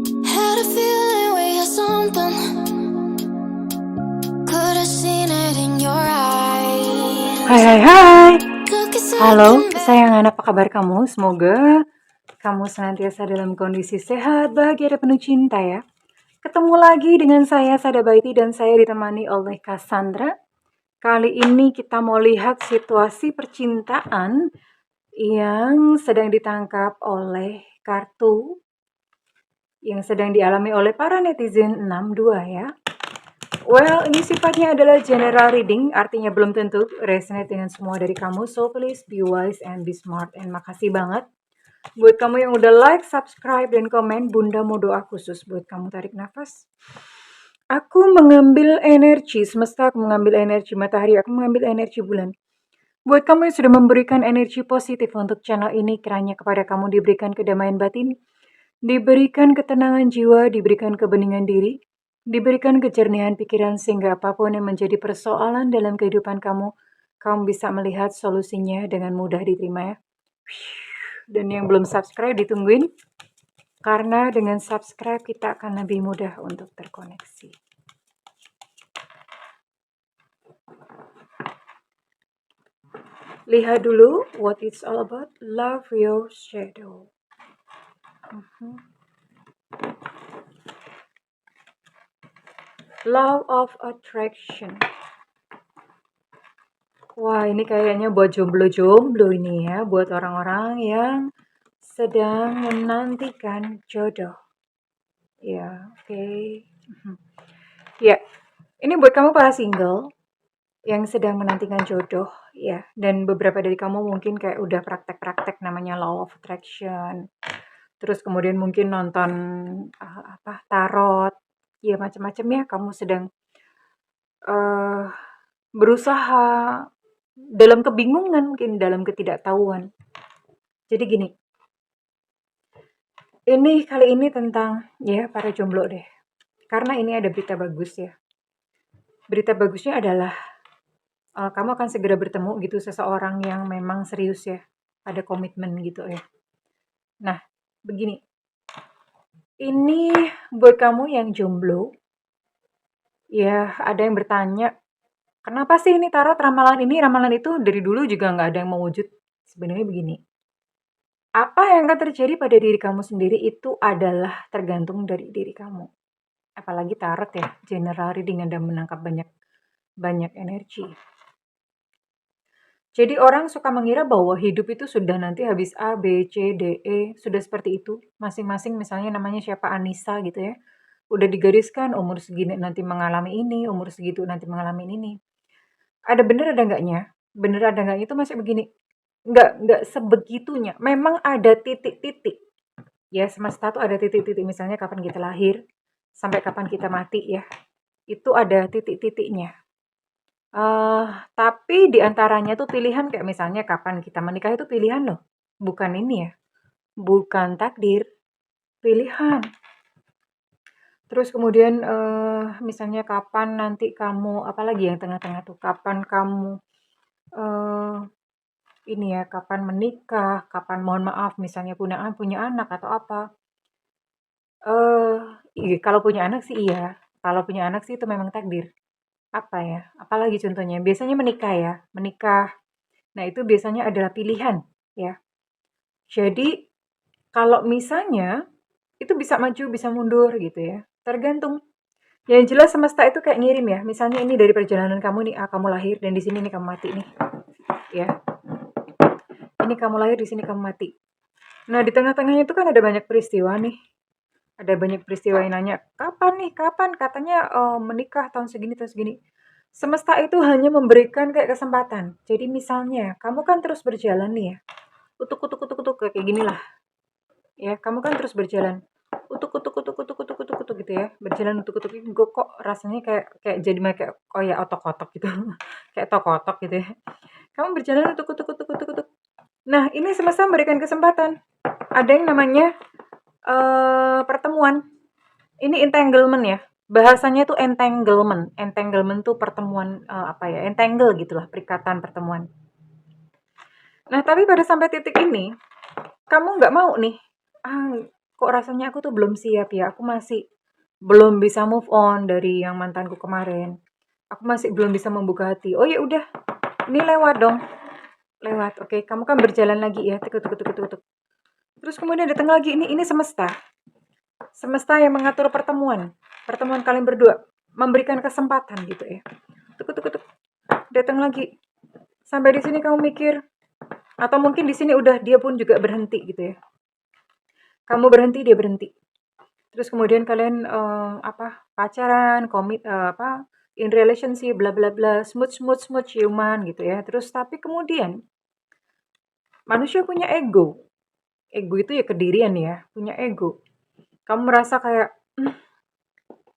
Had a feeling we had something. Could have seen it in your eyes. Hai. Look at Halo, something kesayangan, apa kabar kamu? Semoga kamu senantiasa dalam kondisi sehat, bahagia, dan penuh cinta ya. Ketemu lagi dengan saya, Sada Baiti, dan saya ditemani oleh Cassandra. Kali ini kita mau lihat situasi percintaan yang sedang ditangkap oleh kartu yang sedang dialami oleh para netizen 62 ya. Well, ini sifatnya adalah general reading, artinya belum tentu resonate dengan semua dari kamu. So please be wise and be smart. And makasih banget buat kamu yang udah like, subscribe, dan komen. Bunda mau doa khusus buat kamu. Tarik nafas. Aku mengambil energi semesta, aku mengambil energi matahari, aku mengambil energi bulan. Buat kamu yang sudah memberikan energi positif untuk channel ini, kiranya kepada kamu diberikan kedamaian batin, diberikan ketenangan jiwa, diberikan kebeningan diri, diberikan kejernihan pikiran sehingga apapun yang menjadi persoalan dalam kehidupan kamu, kamu bisa melihat solusinya dengan mudah diterima ya. Dan yang belum subscribe ditungguin, karena dengan subscribe kita akan lebih mudah untuk terkoneksi. Lihat dulu what it's all about. Love your shadow. Law of attraction. Wah, ini kayaknya buat jomblo-jomblo ini ya, buat orang-orang yang sedang menantikan jodoh. Ya, oke. Ya, ini buat kamu para single yang sedang menantikan jodoh ya, dan beberapa dari kamu mungkin kayak udah praktek-praktek namanya law of attraction. Terus kemudian mungkin nonton tarot, ya macam-macam ya. Kamu sedang berusaha dalam kebingungan, mungkin dalam ketidaktahuan. Jadi gini, ini kali ini tentang ya para jomblo deh. Karena ini ada berita bagus ya. Berita bagusnya adalah kamu akan segera bertemu gitu seseorang yang memang serius ya, ada komitmen gitu ya. Nah, begini. Ini buat kamu yang jomblo. Ya, ada yang bertanya, kenapa sih ini tarot ramalan ini, ramalan itu dari dulu juga nggak ada yang mewujud. Sebenarnya begini. Apa yang akan terjadi pada diri kamu sendiri itu adalah tergantung dari diri kamu. Apalagi tarot ya, general reading dan menangkap banyak energi. Jadi orang suka mengira bahwa hidup itu sudah nanti habis A, B, C, D, E, sudah seperti itu. Masing-masing misalnya namanya siapa, Anissa gitu ya. Udah digariskan umur segini nanti mengalami ini, umur segitu nanti mengalami ini. Ada bener ada enggaknya? Bener ada enggaknya itu masih begini. Enggak sebegitunya. Memang ada titik-titik. Ya, semesta tuh ada titik-titik. Misalnya kapan kita lahir, sampai kapan kita mati ya. Itu ada titik-titiknya. Tapi di antaranya tuh pilihan kayak misalnya kapan kita menikah itu pilihan loh. Bukan ini ya. Bukan takdir, pilihan. Terus kemudian misalnya kapan nanti kamu, apalagi yang tengah-tengah tuh, kapan kamu ini ya, kapan menikah, kapan mohon maaf misalnya punya anak atau apa. Iya, kalau punya anak sih iya. Kalau punya anak sih itu memang takdir. Apa ya? Apalagi contohnya? Biasanya menikah ya, menikah. Nah, itu biasanya adalah pilihan ya. Jadi kalau misalnya itu bisa maju, bisa mundur gitu ya. Tergantung. Yang jelas semesta itu kayak ngirim ya. Misalnya ini dari perjalanan kamu nih, kamu lahir dan di sini nih kamu mati nih. Ya. Ini kamu lahir, di sini kamu mati. Nah, di tengah-tengahnya itu kan ada banyak peristiwa nih. Ada banyak peristiwa yang nanya, kapan nih, kapan? Katanya menikah tahun segini, tahun segini. Semesta itu hanya memberikan kayak kesempatan. Jadi misalnya, kamu kan terus berjalan nih ya. Utuk, kayak gini lah. Ya, kamu kan terus berjalan. Utuk gitu ya. Berjalan utuk. Gue kok rasanya kayak jadi kayak kayak otok-otok gitu. Kayak tok-otok gitu ya. Kamu berjalan utuk. Nah, ini semesta memberikan kesempatan. Ada yang namanya pertemuan. Ini entanglement ya. Bahasanya tuh entanglement. Entanglement tuh pertemuan entangle gitulah, perikatan pertemuan. Nah, tapi pada sampai titik ini, kamu nggak mau nih. kok rasanya aku tuh belum siap ya, aku masih belum bisa move on dari yang mantanku kemarin. Aku masih belum bisa membuka hati. Oh ya udah, ini lewat dong, lewat. Oke, kamu kan berjalan lagi ya, tuk tuk tuk tuk tuk. Terus kemudian datang lagi, ini semesta. Semesta yang mengatur pertemuan kalian berdua, memberikan kesempatan gitu ya. Tuk tuk tuk. Datang lagi. Sampai di sini kamu mikir, atau mungkin di sini udah dia pun juga berhenti gitu ya. Kamu berhenti, dia berhenti. Terus kemudian kalian pacaran, in relationship, bla bla bla, smooth smooth smooth, ciuman gitu ya. Terus tapi kemudian manusia punya ego. Ego itu ya kedirian ya, punya ego. Kamu merasa kayak,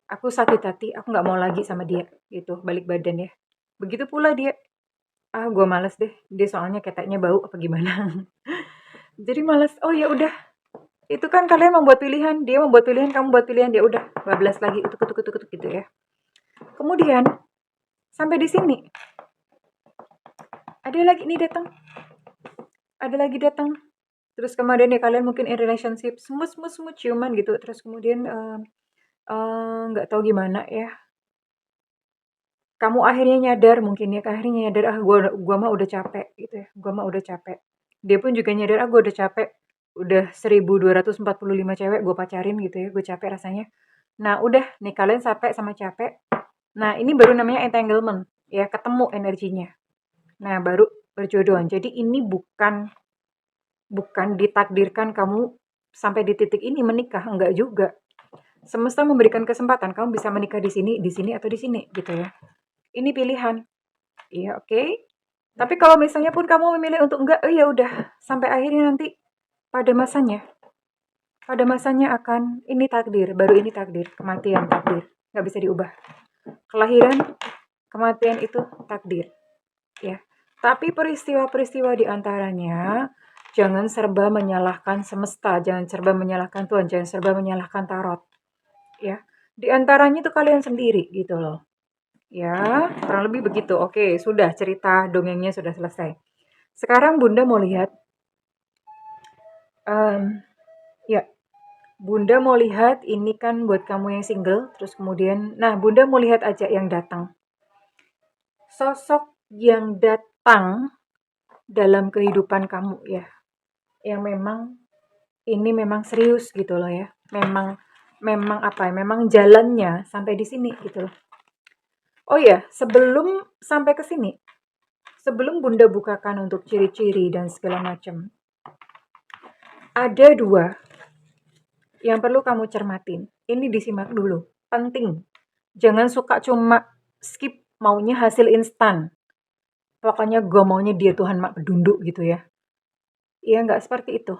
aku sakit hati, aku nggak mau lagi sama dia gitu, balik badan ya. Begitu pula dia, gue males deh, dia soalnya keteknya bau apa gimana. Jadi males. Oh ya udah, itu kan kalian membuat pilihan, dia membuat pilihan, kamu buat pilihan, dia udah bablas lagi, utuk gitu ya. Kemudian sampai di sini ada lagi nih datang, ada lagi datang. Terus kemudian ya kalian mungkin in relationship, smooth smooth smooth, ciuman gitu. Terus kemudian nggak tahu gimana ya. Kamu akhirnya nyadar mungkin ya, akhirnya nyadar, gua mah udah capek gitu ya. Gua mah udah capek. Dia pun juga nyadar, gua udah capek. Udah 1245 cewek gue pacarin gitu ya, gue capek rasanya. Nah, udah nih kalian capek sama capek. Nah, ini baru namanya entanglement, ya, ketemu energinya. Nah, baru berjodohan. Jadi ini bukan ditakdirkan kamu sampai di titik ini menikah, enggak juga. Semesta memberikan kesempatan kamu bisa menikah di sini atau di sini gitu ya. Ini pilihan. Iya, oke. Tapi kalau misalnya pun kamu memilih untuk enggak, ya udah, sampai akhirnya nanti pada masanya. Pada masanya akan ini takdir, baru ini takdir, kematian takdir, nggak bisa diubah. Kelahiran, kematian itu takdir, ya. Tapi peristiwa-peristiwa di antaranya jangan serba menyalahkan semesta, jangan serba menyalahkan Tuhan, jangan serba menyalahkan tarot, ya. Di antaranya itu kalian sendiri gitu loh. Ya, kurang lebih begitu. Oke, sudah cerita dongengnya sudah selesai. Sekarang Bunda mau lihat, ya, Bunda mau lihat ini kan buat kamu yang single, terus kemudian, nah Bunda mau lihat aja yang datang. Sosok yang datang dalam kehidupan kamu ya, yang memang ini memang serius gitu loh ya, memang apa ya, memang jalannya sampai di sini gitu loh. Oh ya, sebelum sampai ke sini, sebelum Bunda bukakan untuk ciri-ciri dan segala macam, ada dua yang perlu kamu cermatin. Ini disimak dulu, penting. Jangan suka cuma skip maunya hasil instan. Pokoknya gue maunya dia Tuhan mak pedunduk gitu ya. Iya nggak seperti itu.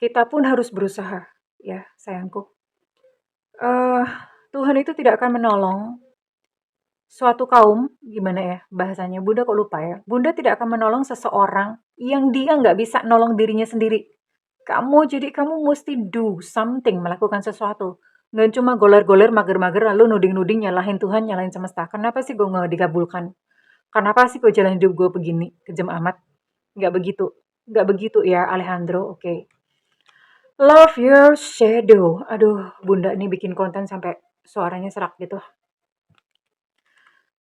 Kita pun harus berusaha ya sayangku. Eh Tuhan itu tidak akan menolong suatu kaum, gimana ya bahasanya, Bunda kok lupa ya. Bunda tidak akan menolong seseorang yang dia nggak bisa nolong dirinya sendiri. Kamu mesti do something, melakukan sesuatu. Nggak cuma goler-goler, mager-mager, lalu nuding-nuding, nyalahin Tuhan, nyalahin semesta. Kenapa sih gue nggak dikabulkan? Kenapa sih kok jalan hidup gue begini? Kejam amat. Nggak begitu. Nggak begitu ya, Alejandro. Oke. Love your shadow. Aduh, Bunda ini bikin konten sampai suaranya serak gitu.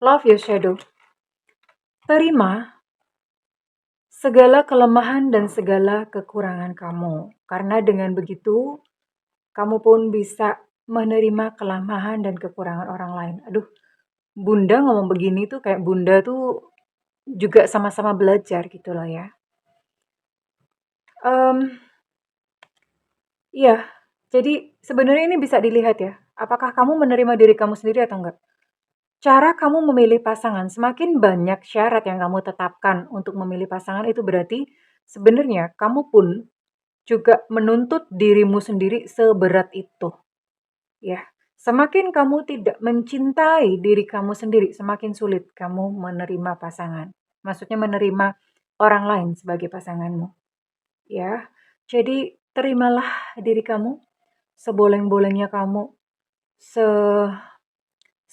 Love your shadow. Terima segala kelemahan dan segala kekurangan kamu. Karena dengan begitu, kamu pun bisa menerima kelemahan dan kekurangan orang lain. Aduh, Bunda ngomong begini tuh kayak Bunda tuh juga sama-sama belajar gitu loh ya. Iya, jadi sebenarnya ini bisa dilihat ya, apakah kamu menerima diri kamu sendiri atau enggak. Cara kamu memilih pasangan, semakin banyak syarat yang kamu tetapkan untuk memilih pasangan itu berarti sebenarnya kamu pun juga menuntut dirimu sendiri seberat itu. Ya, semakin kamu tidak mencintai diri kamu sendiri, semakin sulit kamu menerima pasangan. Maksudnya menerima orang lain sebagai pasanganmu. Ya, jadi terimalah diri kamu, seboleng-bolengnya kamu, se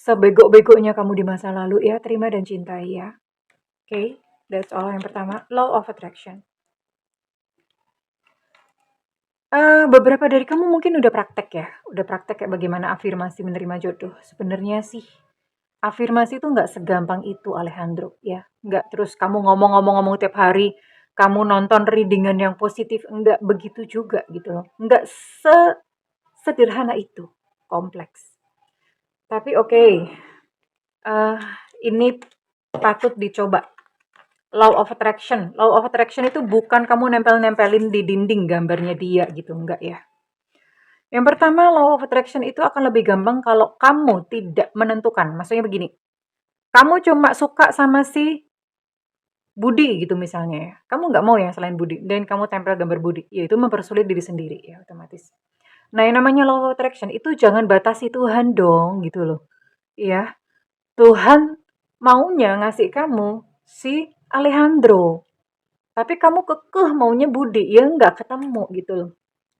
sebego-begonya kamu di masa lalu ya, terima dan cintai ya. Oke, that's all yang pertama, law of attraction. Beberapa dari kamu mungkin udah praktek ya, udah praktek kayak bagaimana afirmasi menerima jodoh. Sebenarnya sih afirmasi itu nggak segampang itu, Alejandro, ya. Nggak terus kamu ngomong-ngomong-ngomong tiap hari, kamu nonton readingan yang positif, nggak begitu juga gitu loh. Nggak sederhana itu, kompleks. Tapi oke, eh, ini patut dicoba. Law of attraction. Law of attraction itu bukan kamu nempel-nempelin di dinding gambarnya dia gitu, enggak ya. Yang pertama, law of attraction itu akan lebih gampang kalau kamu tidak menentukan. Maksudnya begini, kamu cuma suka sama si Budi gitu misalnya ya. Kamu nggak mau yang selain Budi, dan kamu tempel gambar Budi. Ya itu mempersulit diri sendiri ya otomatis. Nah yang namanya law of attraction itu jangan batasi Tuhan dong gitu loh. Ya, Tuhan maunya ngasih kamu si Alejandro. Tapi kamu kekeh maunya Budi, ya nggak ketemu gitu loh.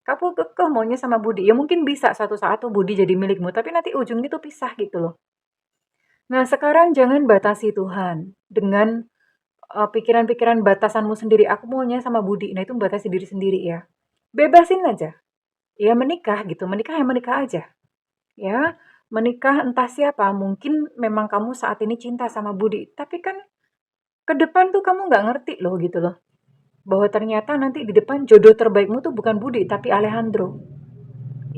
Kamu kekeh maunya sama Budi, ya mungkin bisa suatu saat tuh Budi jadi milikmu, tapi nanti ujungnya tuh pisah gitu loh. Nah sekarang jangan batasi Tuhan dengan pikiran-pikiran batasanmu sendiri. Aku maunya sama Budi, nah itu membatasi diri sendiri ya. Bebasin aja, ya menikah gitu, menikah ya menikah aja. Ya, menikah entah siapa, mungkin memang kamu saat ini cinta sama Budi, tapi kan ke depan tuh kamu nggak ngerti loh gitu loh. Bahwa ternyata nanti di depan jodoh terbaikmu tuh bukan Budi, tapi Alejandro.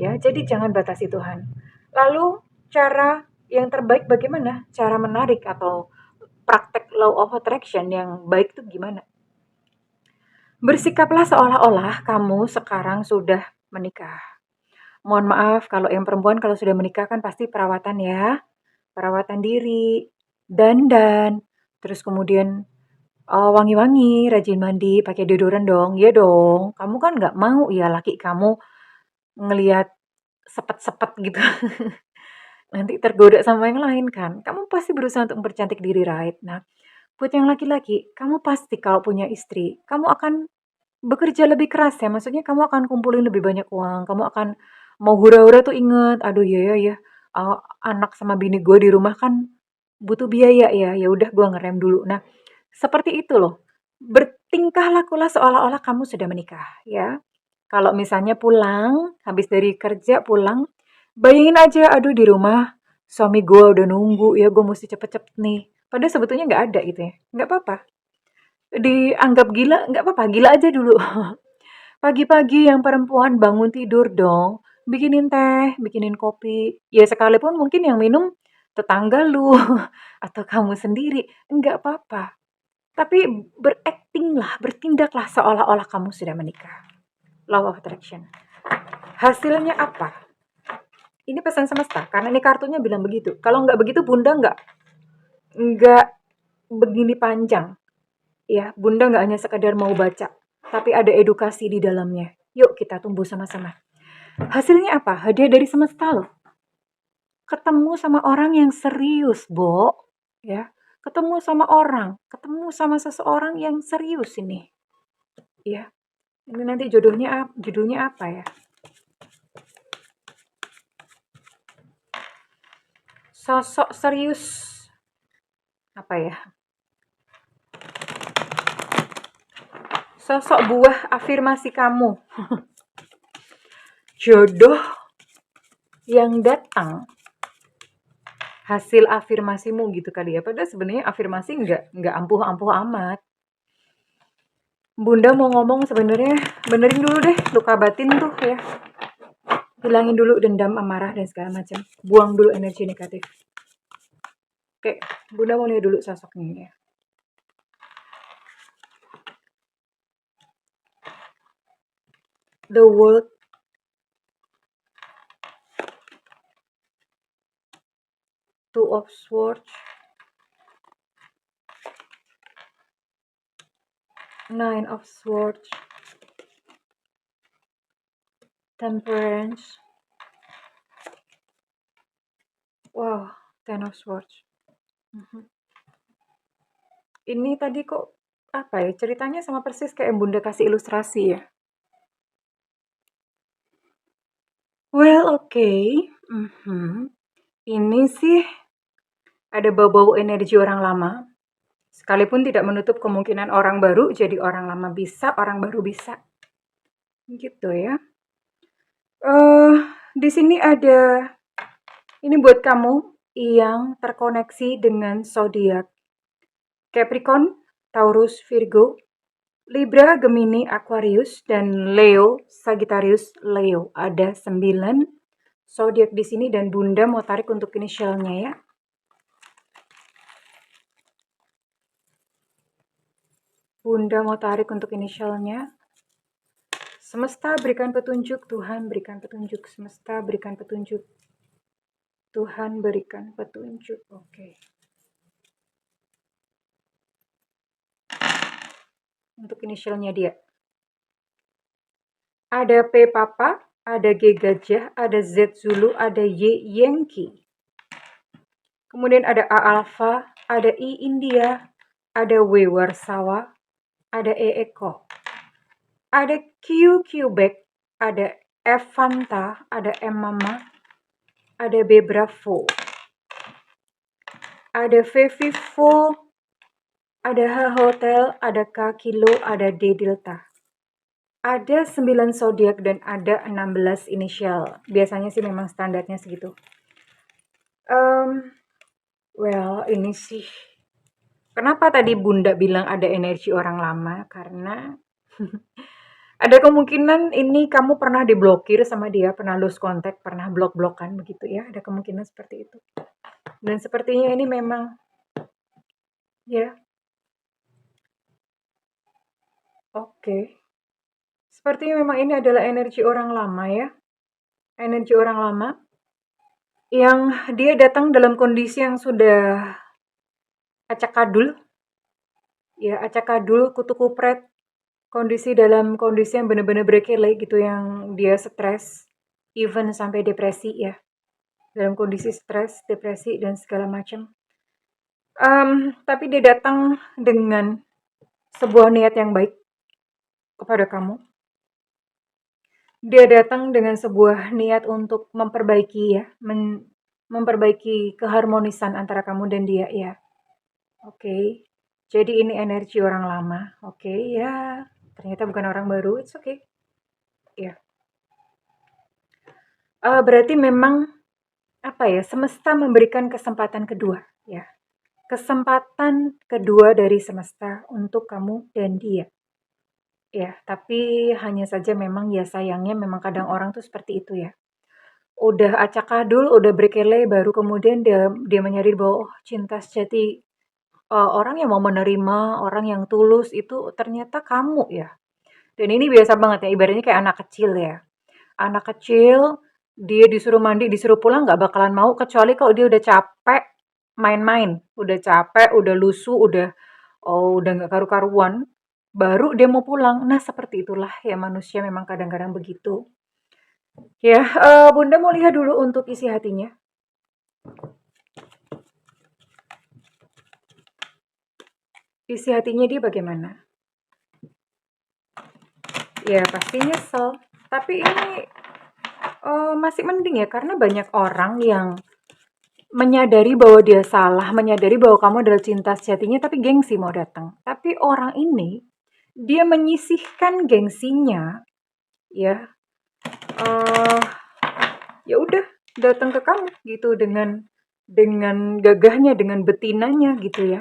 Ya, jadi jangan batasi Tuhan. Lalu cara yang terbaik bagaimana? Cara menarik atau praktek law of attraction yang baik tuh gimana? Bersikaplah seolah-olah kamu sekarang sudah menikah. Mohon maaf kalau yang perempuan kalau sudah menikah kan pasti perawatan ya. Perawatan diri, dandan, terus kemudian wangi-wangi, rajin mandi, pakai deodoran dong. Iya dong, kamu kan nggak mau ya laki kamu ngelihat sepet-sepet gitu. Nanti tergoda sama yang lain kan. Kamu pasti berusaha untuk mempercantik diri, right? Nah, buat yang laki-laki, kamu pasti kalau punya istri, kamu akan bekerja lebih keras ya. Maksudnya kamu akan kumpulin lebih banyak uang. Kamu akan mau hura-hura tuh inget, aduh ya ya ya, anak sama bini gue di rumah kan butuh biaya ya. Ya udah gue ngerem dulu. Nah, seperti itu loh. Bertingkah lakulah seolah-olah kamu sudah menikah ya. Kalau misalnya pulang, habis dari kerja pulang, bayangin aja, aduh di rumah suami gue udah nunggu ya, gue mesti cepet-cepet nih. Padahal sebetulnya nggak ada gitu ya. Nggak apa-apa. Dianggap gila, nggak apa-apa. Gila aja dulu. Pagi-pagi yang perempuan bangun tidur dong. Bikinin teh, bikinin kopi. Ya sekalipun mungkin yang minum tetangga lu atau kamu sendiri. Nggak apa-apa. Tapi berakting lah, bertindaklah seolah-olah kamu sudah menikah. Law of attraction. Hasilnya apa? Ini pesan semesta, karena ini kartunya bilang begitu. Kalau nggak begitu, Bunda nggak begini panjang. Ya, Bunda nggak hanya sekedar mau baca, tapi ada edukasi di dalamnya. Yuk kita tumbuh sama-sama. Hasilnya apa? Hadiah dari semesta loh. Ketemu sama orang yang serius, Bo. Ya, ketemu sama orang, ketemu sama seseorang yang serius ini. Ya, ini nanti judulnya apa ya? Sosok serius apa ya? Sosok buah afirmasi kamu. Jodoh yang datang hasil afirmasimu gitu kali ya. Padahal sebenarnya afirmasi nggak ampuh-ampuh amat. Bunda mau ngomong sebenarnya benerin dulu deh luka batin tuh ya. Hilangin dulu dendam, amarah dan segala macam. Buang dulu energi negatif. Oke, Bunda mau lihat dulu sosoknya ya. The World, Two of Swords, Nine of Swords, Temperance, wow, Ten of Swords. Ini tadi kok apa ya, ceritanya sama persis kayak yang Bunda kasih ilustrasi ya. Well, oke. Ini sih ada bau-bau energi orang lama. Sekalipun tidak menutup kemungkinan orang baru jadi orang lama bisa, orang baru bisa. Gitu ya. Eh, di sini ada ini buat kamu yang terkoneksi dengan zodiak Capricorn, Taurus, Virgo, Libra, Gemini, Aquarius, dan Leo, Sagittarius, Leo. Ada 9 zodiak di sini dan Bunda mau tarik untuk inisialnya ya. Bunda mau tarik untuk inisialnya. Semesta berikan petunjuk, Tuhan berikan petunjuk, semesta berikan petunjuk. Tuhan berikan petunjuk. Oke. Untuk inisialnya dia. Ada P Papa, ada G Gajah, ada Z Zulu, ada Y Yankee. Kemudian ada A Alpha, ada I India, ada W Warsawa, ada E Eko. Ada Q Quebec, ada F Fanta, ada M Mama, ada B Bravo. Ada V Vivo, ada H Hotel, ada K Kilo, ada D Delta. Ada 9 zodiak dan ada 16 inisial. Biasanya sih memang standarnya segitu. Well, ini sih. Kenapa tadi Bunda bilang ada energi orang lama? Karena ada kemungkinan ini kamu pernah diblokir sama dia, pernah lose contact, pernah blok-blokan begitu ya. Ada kemungkinan seperti itu. Dan sepertinya ini memang ya. Oke. Sepertinya memang ini adalah energi orang lama ya. Energi orang lama yang dia datang dalam kondisi yang sudah acak-adul. Ya, acak-adul, kutu kupret. Dalam kondisi yang benar-benar berkele gitu, yang dia stres, even sampai depresi ya. Dalam kondisi stres, depresi, dan segala macam. Tapi dia datang dengan sebuah niat yang baik kepada kamu. Dia datang dengan sebuah niat untuk memperbaiki ya, memperbaiki keharmonisan antara kamu dan dia ya. Oke. Jadi ini energi orang lama. Oke, ya. Ternyata bukan orang baru. It's okay. Ya. Berarti memang apa ya? Semesta memberikan kesempatan kedua ya. Kesempatan kedua dari semesta untuk kamu dan dia. Ya, tapi hanya saja memang ya sayangnya memang kadang orang tuh seperti itu ya. Udah acak-adul, udah berkele, baru kemudian dia menyadari bahwa oh, cinta sejati orang yang mau menerima, orang yang tulus itu ternyata kamu ya. Dan ini biasa banget ya, ibaratnya kayak anak kecil ya. Anak kecil, dia disuruh mandi, disuruh pulang nggak bakalan mau, kecuali kalau dia udah capek main-main, udah capek, udah lusuh, udah nggak karu-karuan, baru dia mau pulang. Nah, seperti itulah ya manusia memang kadang-kadang begitu. Ya, Bunda mau lihat dulu untuk isi hatinya. Isi hatinya dia bagaimana? Ya, pasti nyesel. Tapi ini masih mending ya, karena banyak orang yang menyadari bahwa dia salah, menyadari bahwa kamu adalah cinta sejatinya, tapi gengsi mau datang. Tapi orang ini, dia menyisihkan gengsinya, ya, eh ya udah datang ke kamu gitu dengan gagahnya, dengan betinanya gitu ya.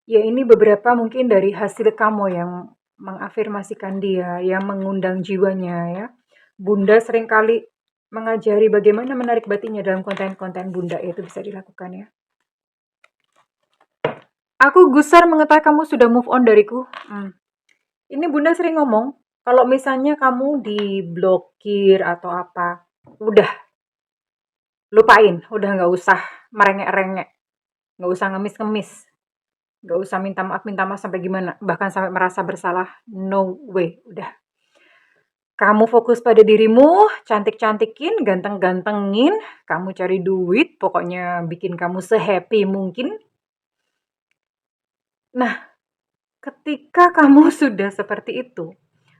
Ya ini beberapa mungkin dari hasil kamu yang mengafirmasikan dia, yang mengundang jiwanya ya. Bunda seringkali mengajari bagaimana menarik batinnya dalam konten-konten Bunda, itu bisa dilakukan ya. Aku gusar mengetahui kamu sudah move on dariku. Ini Bunda sering ngomong, kalau misalnya kamu diblokir atau apa, udah lupain, udah nggak usah merengek-rengek, nggak usah ngemis-ngemis, nggak usah minta maaf sampai gimana, bahkan sampai merasa bersalah. No way, udah. Kamu fokus pada dirimu, cantik-cantikin, ganteng-gantengin, kamu cari duit, pokoknya bikin kamu se-happy mungkin. Nah, ketika kamu sudah seperti itu,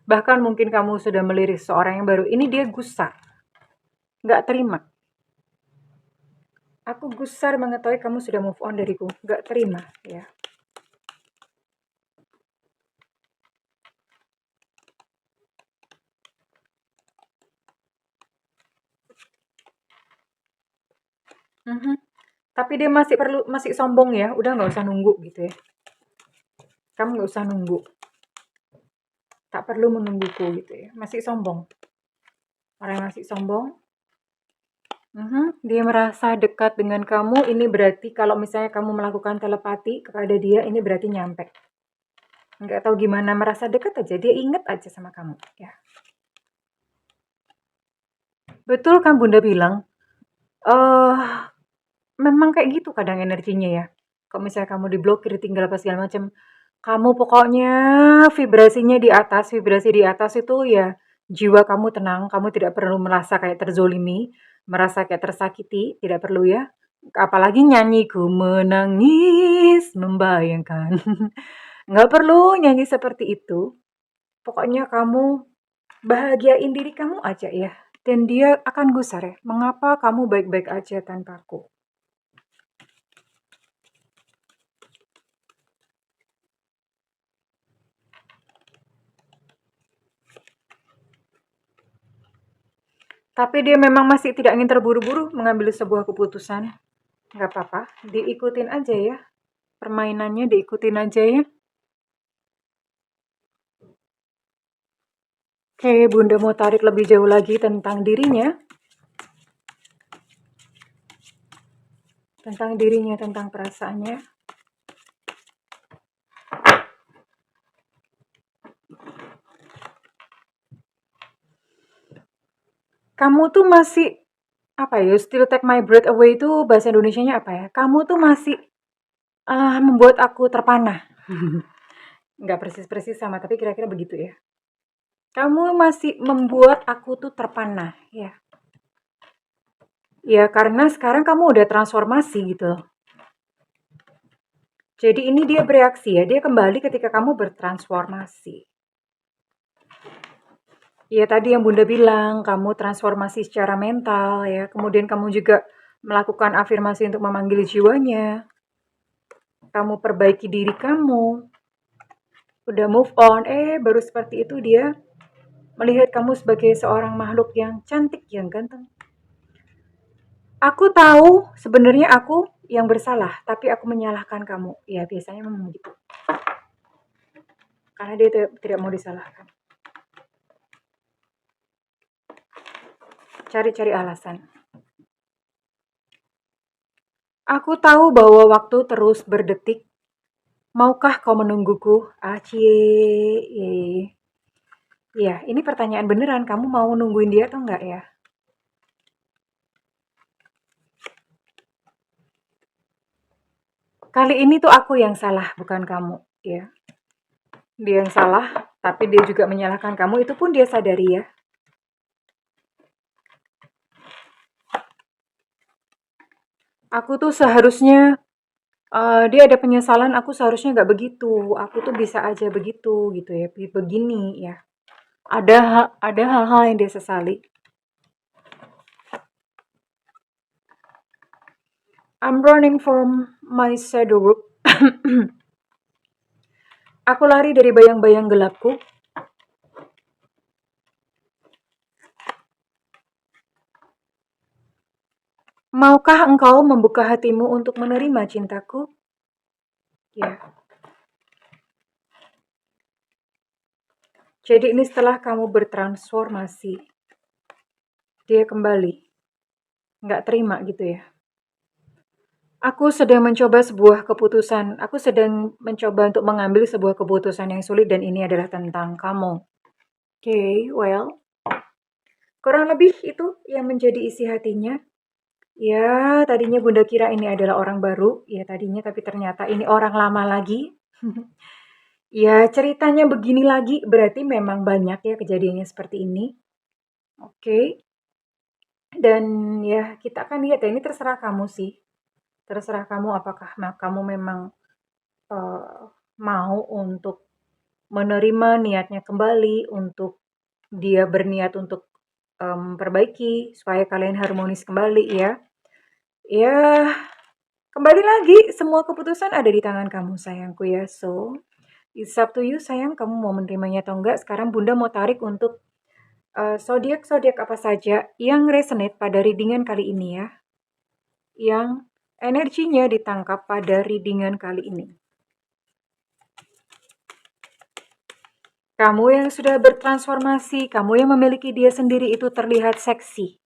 bahkan mungkin kamu sudah melirik seorang yang baru, ini dia gusar, nggak terima. Aku gusar mengetahui kamu sudah move on dariku, nggak terima ya. Mhm. Tapi dia masih sombong ya, udah nggak usah nunggu gitu ya. Kamu nggak usah nunggu, tak perlu menungguku gitu ya. Masih sombong. Orang yang masih sombong, dia merasa dekat dengan kamu, ini berarti kalau misalnya kamu melakukan telepati kepada dia, ini berarti nyampe. Nggak tahu gimana merasa dekat aja, dia inget aja sama kamu. Ya. Betul kan Bunda bilang, eh memang kayak gitu kadang energinya ya. Kalau misalnya kamu diblokir, ditinggal apa segala macam, kamu pokoknya vibrasi di atas itu ya jiwa kamu tenang, kamu tidak perlu merasa kayak terzolimi, merasa kayak tersakiti, tidak perlu ya. Apalagi nyanyi ku menangis membayangkan. Nggak perlu nyanyi seperti itu. Pokoknya kamu bahagiain diri kamu aja ya. Dan dia akan gusar ya. Mengapa kamu baik-baik aja tanpaku? Tapi dia memang masih tidak ingin terburu-buru mengambil sebuah keputusan. Nggak apa-apa, diikutin aja ya. Permainannya diikutin aja ya. Oke, Bunda mau tarik lebih jauh lagi tentang dirinya. Tentang perasaannya. Kamu tuh masih, apa ya, still take my breath away itu bahasa Indonesianya apa ya? Kamu tuh masih membuat aku terpana. Nggak persis-persis sama, tapi kira-kira begitu ya. Kamu masih membuat aku tuh terpana, ya. Ya, karena sekarang kamu udah transformasi gitu loh. Jadi ini dia bereaksi ya, dia kembali ketika kamu bertransformasi. Ya tadi yang Bunda bilang, kamu transformasi secara mental ya, kemudian kamu juga melakukan afirmasi untuk memanggil jiwanya. Kamu perbaiki diri kamu, udah move on, baru seperti itu dia melihat kamu sebagai seorang makhluk yang cantik, yang ganteng. Aku tahu sebenarnya aku yang bersalah, tapi aku menyalahkan kamu. Ya biasanya memang gitu. Karena dia tidak mau disalahkan. Cari-cari alasan. Aku tahu bahwa waktu terus berdetik. Maukah kau menungguku? Acie. Ya, ini pertanyaan beneran. Kamu mau nungguin dia atau enggak ya? Kali ini tuh aku yang salah, bukan kamu. Ya, dia yang salah, tapi dia juga menyalahkan kamu. Itu pun dia sadari ya. Aku tuh seharusnya dia ada penyesalan. Aku seharusnya nggak begitu. Aku tuh bisa aja begitu gitu ya. Begini ya. Ada hal-hal yang dia sesali. I'm running from my shadow work. Aku lari dari bayang-bayang gelapku. Maukah engkau membuka hatimu untuk menerima cintaku? Ya. Jadi ini setelah kamu bertransformasi, dia kembali. Nggak terima gitu ya. Aku sedang mencoba sebuah keputusan. Aku sedang mencoba untuk mengambil sebuah keputusan yang sulit dan ini adalah tentang kamu. Oke, well. Kurang lebih itu yang menjadi isi hatinya. Ya, tadinya Bunda kira ini adalah orang baru. Ya, tadinya tapi ternyata ini orang lama lagi. Ya, ceritanya begini lagi berarti memang banyak ya kejadiannya seperti ini. Oke. Dan ya, kita akan lihat ya, ini terserah kamu sih. Terserah kamu apakah kamu memang eh, mau untuk menerima niatnya kembali, untuk dia berniat untuk perbaiki supaya kalian harmonis kembali ya. Ya, kembali lagi semua keputusan ada di tangan kamu sayangku ya. So, it's up to you sayang, kamu mau menerimanya atau enggak. Sekarang Bunda mau tarik untuk zodiak-zodiak apa saja yang resonate pada readingan kali ini ya. yang energinya ditangkap pada readingan kali ini. Kamu yang sudah bertransformasi, kamu yang memiliki dia sendiri itu terlihat seksi,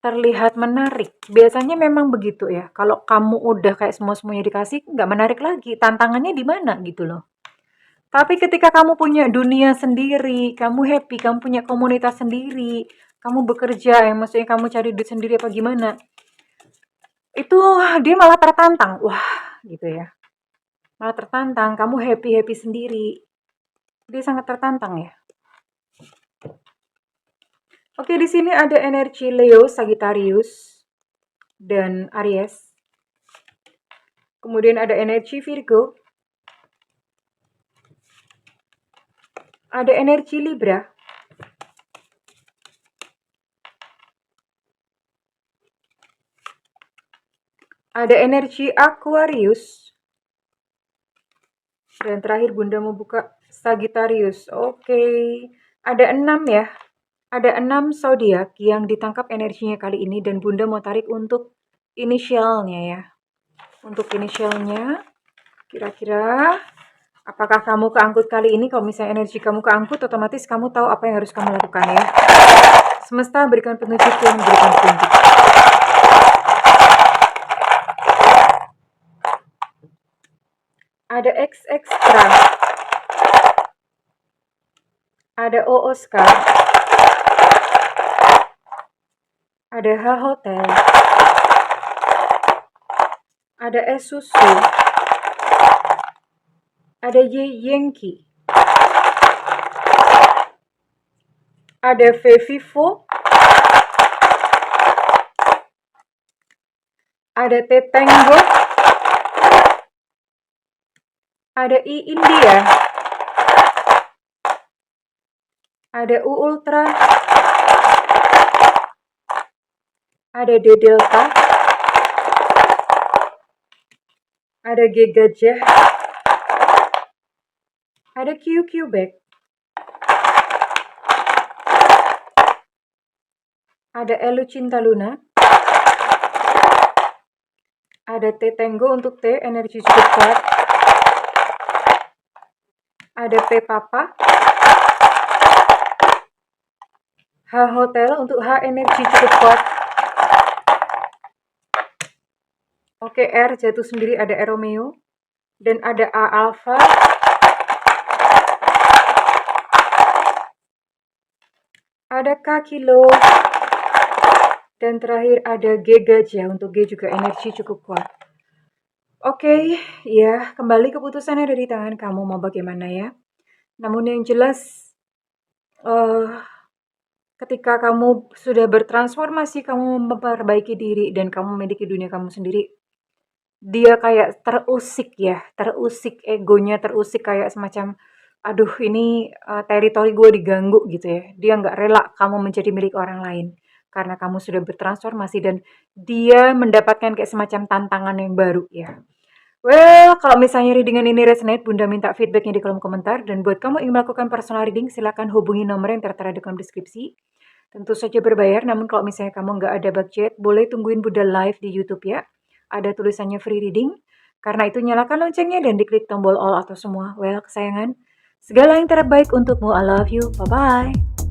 terlihat menarik. Biasanya memang begitu ya. Kalau kamu udah kayak semuanya dikasih, nggak menarik lagi. Tantangannya di mana gitu loh. Tapi ketika kamu punya dunia sendiri, kamu happy, kamu punya komunitas sendiri, kamu bekerja, yang maksudnya kamu cari duit sendiri apa gimana, itu dia malah tertantang. Wah, gitu ya. Malah tertantang, kamu happy-happy sendiri. Dia sangat tertantang ya. Oke, di sini ada energi Leo, Sagittarius, dan Aries. Kemudian ada energi Virgo. Ada energi Libra. Ada energi Aquarius. Dan terakhir Bunda mau buka Sagittarius. Oke. Ada 6 ya. Ada 6 zodiak yang ditangkap energinya kali ini dan Bunda mau tarik untuk inisialnya ya. Untuk inisialnya, kira-kira apakah kamu keangkut kali ini? Kalau misalnya energi kamu keangkut, otomatis kamu tahu apa yang harus kamu lakukan ya. Semesta berikan petunjuk yang berikan petunjuk. Ada X Extra. Ada O Oscar. Ada H Hotel. Ada S Susu. Ada Y Yankee. Ada V Vivo. Ada T Tango. Ada I India. Ada U Ultra. Ada D Delta. Ada G Gajah. Ada Q Quebec. Ada Elu Cinta Luna. Ada T Tango untuk T, energi cukup kuat. Ada P Papa. H Hotel untuk H, energi cukup kuat. Oke, R jatuh sendiri, ada R Romeo. Dan ada A Alpha. Ada K Kilo. Dan terakhir ada G Gajah, untuk G juga energi cukup kuat. Oke, ya kembali keputusannya dari tangan kamu mau bagaimana ya. Namun yang jelas, ketika kamu sudah bertransformasi, kamu memperbaiki diri dan kamu memiliki dunia kamu sendiri, dia kayak terusik ya, terusik egonya, terusik kayak semacam, aduh ini teritori gue diganggu gitu ya. Dia nggak rela kamu menjadi milik orang lain karena kamu sudah bertransformasi dan dia mendapatkan kayak semacam tantangan yang baru ya. Well, kalau misalnya readingan ini resonate, Bunda minta feedbacknya di kolom komentar. Dan buat kamu ingin melakukan personal reading, silakan hubungi nomor yang tertera di kolom deskripsi. Tentu saja berbayar, namun kalau misalnya kamu nggak ada budget, boleh tungguin Bunda live di YouTube ya. Ada tulisannya free reading. Karena itu nyalakan loncengnya dan diklik tombol all atau semua. Well, kesayangan, segala yang terbaik untukmu. I love you. Bye-bye.